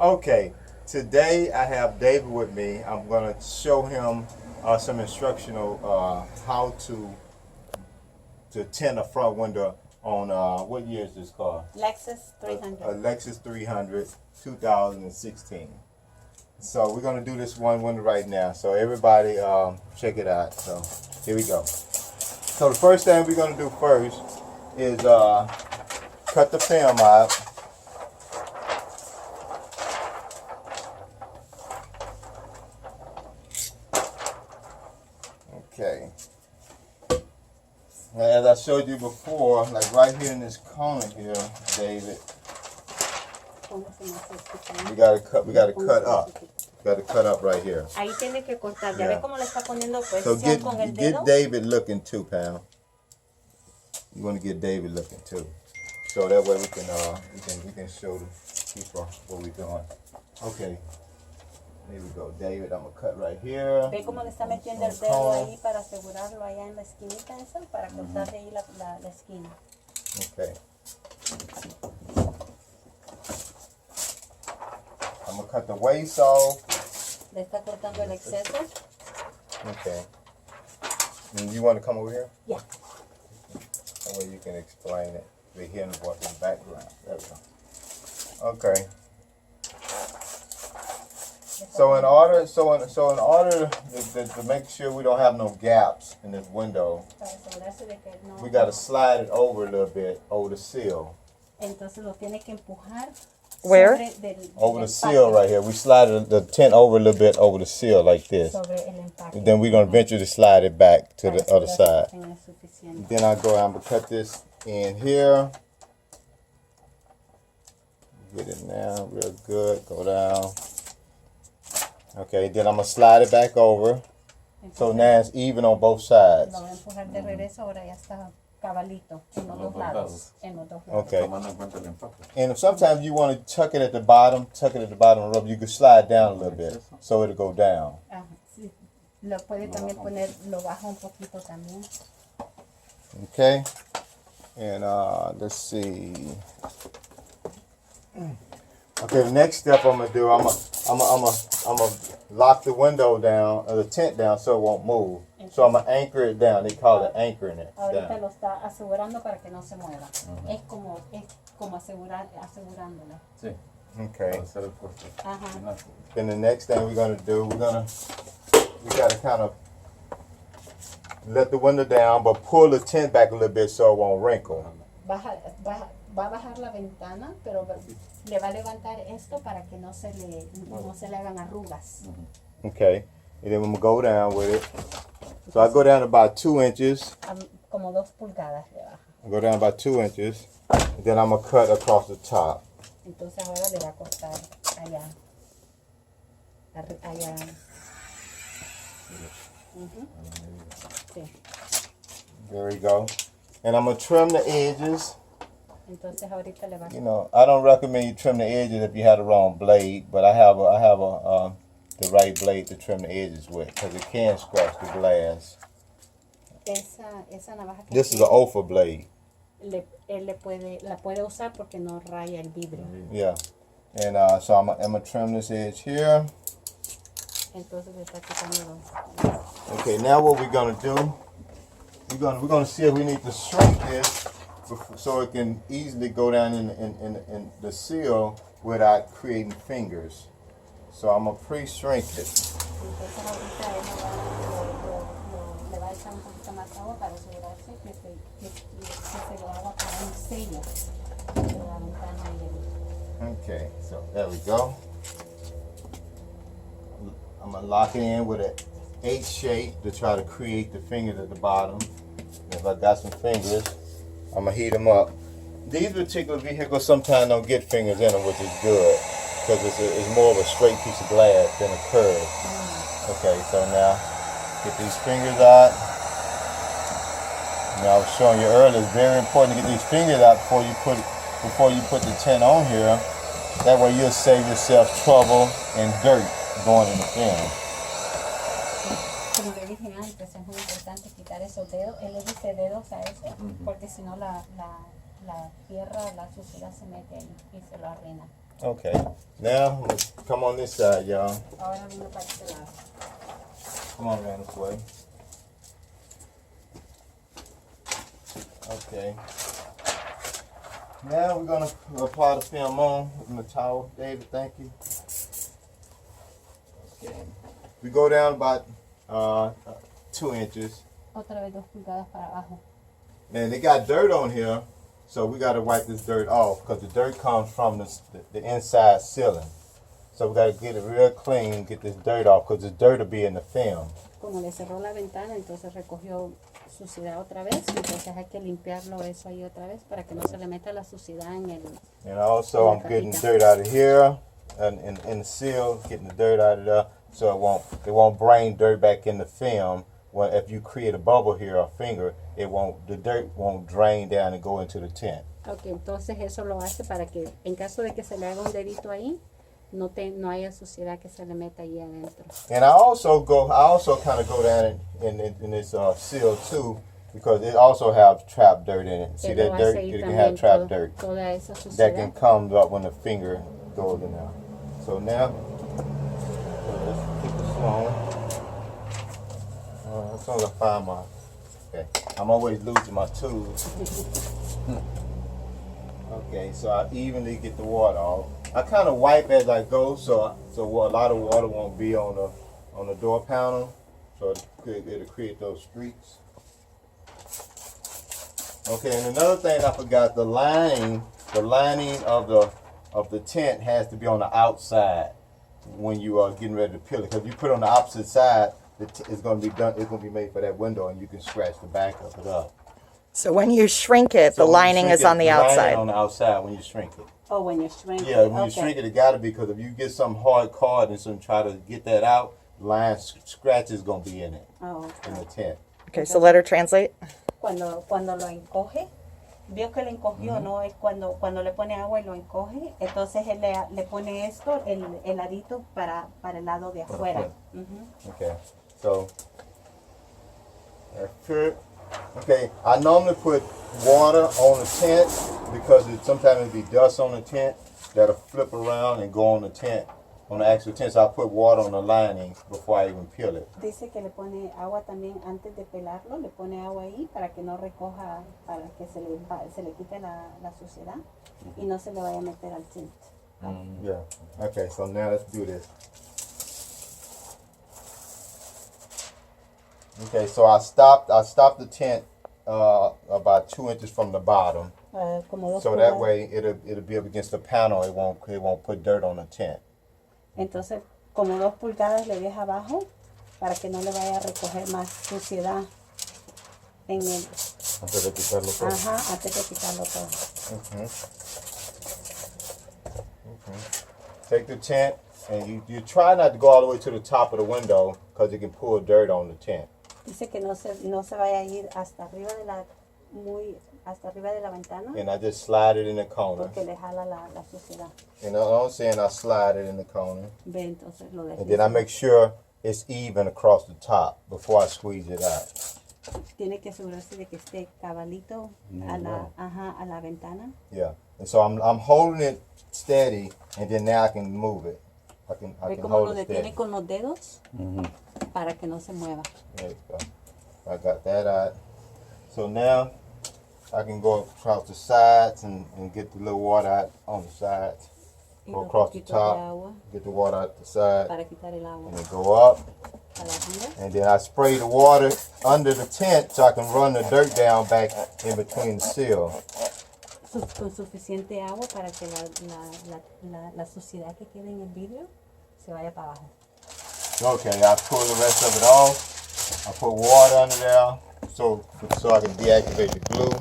Okay, today I have David with me. I'm going to show him some instructional how to tint a front window on what year is this car? Lexus 300. A Lexus 300 2016. So we're going to do this one window right now. So everybody check it out. So here we go. So the first thing we're going to do first is cut the film out. Okay. Now, as I showed you before, like right here in this corner here, David, we gotta cut up. We gotta cut up right here. Ahí tiene que cortar. Ya ve cómo le está poniendo So presión con el dedo. get David looking too, pal. You want to get David looking too, so that way we can show the people what we're doing. Okay. There we go, David. I'm gonna cut right here. Ve cómo le está metiendo el dedo ahí para asegurarlo allá en la esquinita esa, para cortar de ahí la esquina. Okay. I'm gonna cut the waist off. Le está cortando el exceso. Okay. And you want to come over here? Yeah. That way you can explain it. We're hearing what's in the background. There we go. Okay. So in order to make sure we don't have no gaps in this window, we got to slide it over a little bit over the sill. Entonces lo tiene que empujar. Where? Over the sill right here. We slide the tint over a little bit over the sill like this. And then we're going to eventually slide it back to the other side. Then I go and cut this in here. Get it now real good. Go down. Okay, then I'm going to slide it back over. So now it's even on both sides. Okay. And if sometimes you want to tuck it at the bottom of the rubber, you can slide down a little bit so it'll go down. Okay. And let's see. Okay, the next step I'm gonna do, I'm gonna lock the window down, or the tint down, so it won't move. So I'm gonna anchor it down. They call it anchoring it Ahorita down. lo está asegurando para que no se mueva. Es como asegurándolo. Sí. Okay. Ajá. Then the next thing we're gonna do, we gotta kind of let the window down, but pull the tint back a little bit so it won't wrinkle. Va a bajar la ventana, pero le va a levantar esto para que no se le hagan arrugas. Okay. And then I'm gonna go down with it. So I go down about 2 inches. Como 2 pulgadas le baja. I go down about 2 inches. And then I'm gonna cut across the top. Entonces ahora le va a cortar allá. Allá. Sí. There we go. And I'm gonna trim the edges. Entonces ahorita le va. You know, I don't recommend you trim the edges if you have the wrong blade, but I have the right blade to trim the edges with, because it can scratch the glass. Esa navaja que This is an OFA blade. Él la puede usar porque no raya el vidrio. Yeah. And so I'm gonna trim this edge here. Entonces le está quitando. Okay, now what we're gonna do, we're gonna see if we need to shrink this so it can easily go down in the seal without creating fingers. So I'm gonna pre-shrink it. Entonces ahorita le va a echar un poquito más agua para asegurarse que se lo haga para un sello de la ventana y el. Okay, so there we go. I'm gonna lock it in with an H shape to try to create the fingers at the bottom. And if I got some fingers, I'm gonna heat them up. These particular vehicles sometimes don't get fingers in them, which is good, because it's more of a straight piece of glass than a curve. Okay, so now get these fingers out. Now I was showing you earlier, it's very important to get these fingers out before you put the tint on here. That way you'll save yourself trouble and dirt going in the film. Como le dije antes, es muy importante quitar esos dedos. Él le dice dedos a eso, porque si no la tierra, la suciedad se mete ahí y se lo arruina. Okay. Now, let's come on this side, y'all. Ahora vengo para este lado. Come on around this way. Okay. Now we're gonna apply the film on the towel. David, thank you. Okay. We go down about 2 inches. Otra vez 2 pulgadas para abajo. And they got dirt on here, so we got to wipe this dirt off because the dirt comes from the inside ceiling. So we got to get it real clean, get this dirt off because the dirt will be in the film. Como le cerró la ventana, entonces recogió suciedad otra vez. Entonces hay que limpiarlo eso ahí otra vez para que no se le meta la suciedad en el. And also I'm getting dirt out of here and in the seal, getting the dirt out of there, so it won't bring dirt back in the film. Well, if you create a bubble here or finger, the dirt won't drain down and go into the tint. Okay, entonces eso lo hace para que en caso de que se le haga un dedito ahí, no haya suciedad que se le meta ahí adentro. And I also kind of go down in this seal too, because it also has trapped dirt in it. See that dirt? It can have trapped dirt that can come up when the finger goes in there. So now, let's keep this on. As soon as I find my, okay, I'm always losing my tools. Okay, so I evenly get the water off. I kind of wipe as I go, so a lot of water won't be on the door panel, so it'll create those streaks. Okay, and another thing I forgot: the lining of the tint has to be on the outside when you are getting ready to peel it. Because if you put it on the opposite side, it's going to be done. It's going to be made for that window, and you can scratch the back of it up. So when you shrink it, the lining is on the outside. On the outside when you shrink it. Oh, when you shrink it. Yeah, when you shrink it, it got to be, because if you get some hard card and some try to get that out, scratch is going to be in it. Oh, okay. In the tint. Okay, so let her translate. Cuando lo encoge, vio que le encogió, ¿no? Es cuando le pone agua y lo encoge, entonces él le pone esto, el ladito para el lado de afuera. Okay, so that's it. Okay, I normally put water on the tint because sometimes it'll be dust on the tint that'll flip around and go on the tint, on the actual tint. So I put water on the lining before I even peel it. Dice que le pone agua también antes de pelarlo, le pone agua ahí para que no recoja, para que se le quite la suciedad y no se le vaya a meter al tint. Yeah. Okay, so now let's do this. Okay, so I stopped the tint about 2 inches from the bottom, so that way it'll be up against the panel. It won't put dirt on the tint. Entonces, como 2 pulgadas le deja abajo para que no le vaya a recoger más suciedad en el. Antes de quitarlo todo. Ajá, antes de quitarlo todo. Take the tint and you try not to go all the way to the top of the window because it can pull dirt on the tint. Dice que no se vaya a ir hasta arriba de la ventana. And I just slide it in the corner. Porque le jala la suciedad. You know what I'm saying? I slide it in the corner. Ve, entonces lo dejo. And then I make sure it's even across the top before I squeeze it out. Tiene que asegurarse de que esté cabalito a la ventana. Yeah. And so I'm holding it steady, and then now I can move it. I can hold it steady. Ve cómo lo detiene con los dedos para que no se mueva. There you go. I got that out. So now I can go across the sides and get the little water out on the sides. Go across the top, get the water out the side, para quitar el agua. and then go up. And then I spray the water under the tent so I can run the dirt down back in between the seal. Con suficiente agua para que la suciedad que quede en el vidrio se vaya para abajo. Okay, I pull the rest of it off. I put water under there so I can deactivate the glue.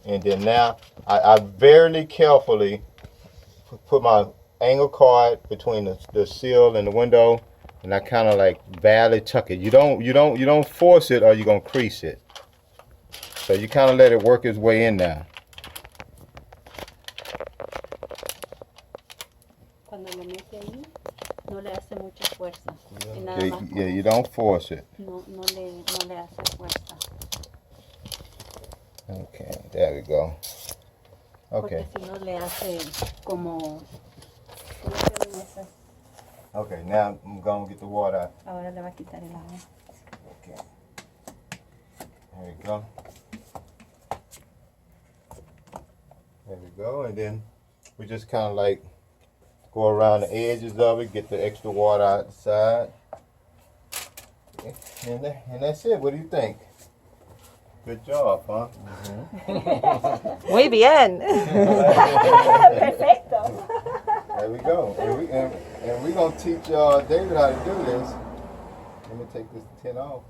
And then now I very carefully put my angle card between the seal and the window, and I kind of like valley tuck it. You don't force it or you're gonna crease it. So you kind of let it work its way in there. Cuando lo mete ahí, no le hace mucha fuerza. Yeah, you don't force it. No le hace fuerza. Okay, there we go. Okay. Porque si no le hace como Okay, now I'm gonna get the water out. Ahora le va a quitar el agua. Okay. There we go. There we go, and then we just kind of like go around the edges of it, get the extra water out the side. And that's it. What do you think? Good job, huh? Muy bien. Perfecto. There we go. And we're going to teach David how to do this. Let me take this tin off.